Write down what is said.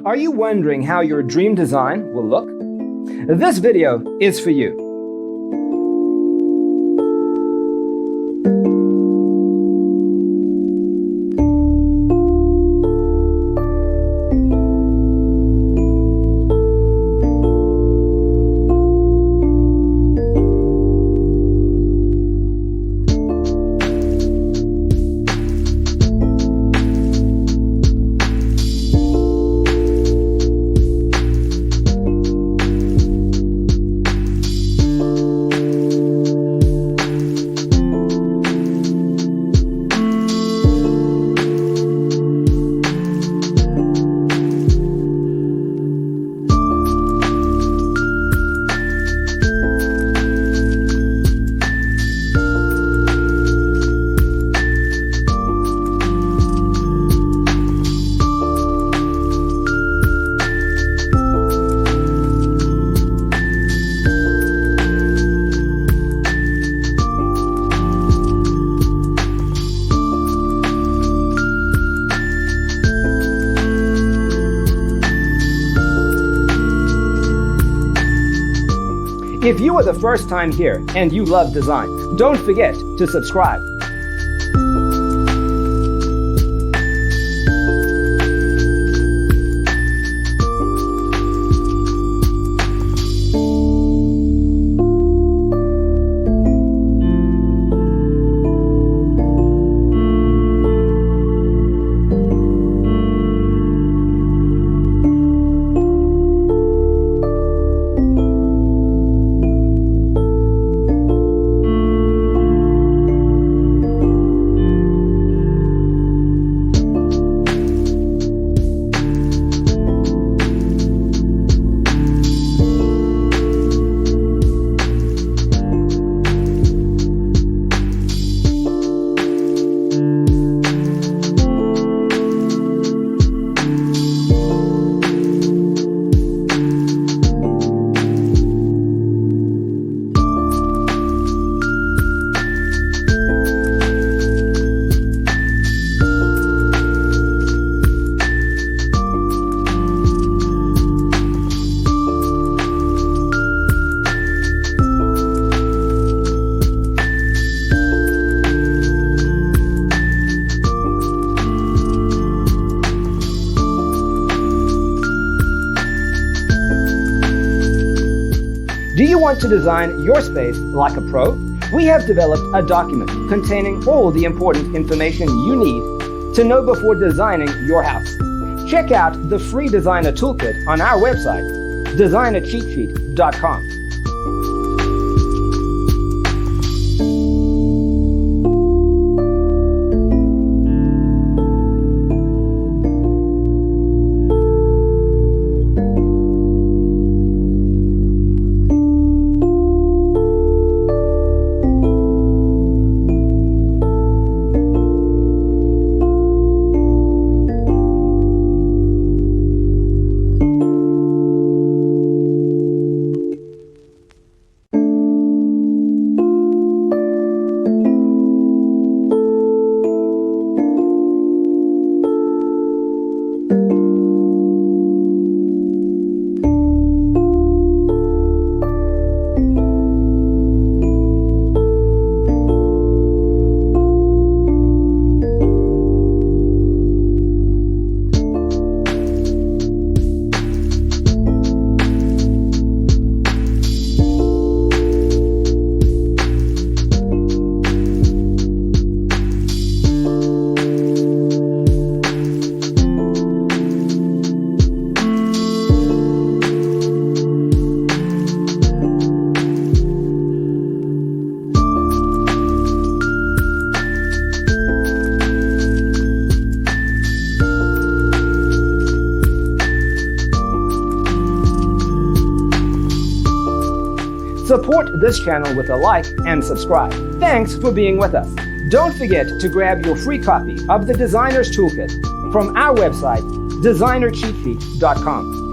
Are you wondering how your dream design will look? This video is for you. If you are the first time here and you love design, don't forget to subscribe. Do you want to design your space like a pro? We have developed a document containing all the important information you need to know before designing your house. Check out the free designer toolkit on our website, designercheatsheet.com. Support this channel with a like and subscribe. Thanks for being with us. Don't forget to grab your free copy of the Designer's Toolkit from our website, designercheatsheet.com.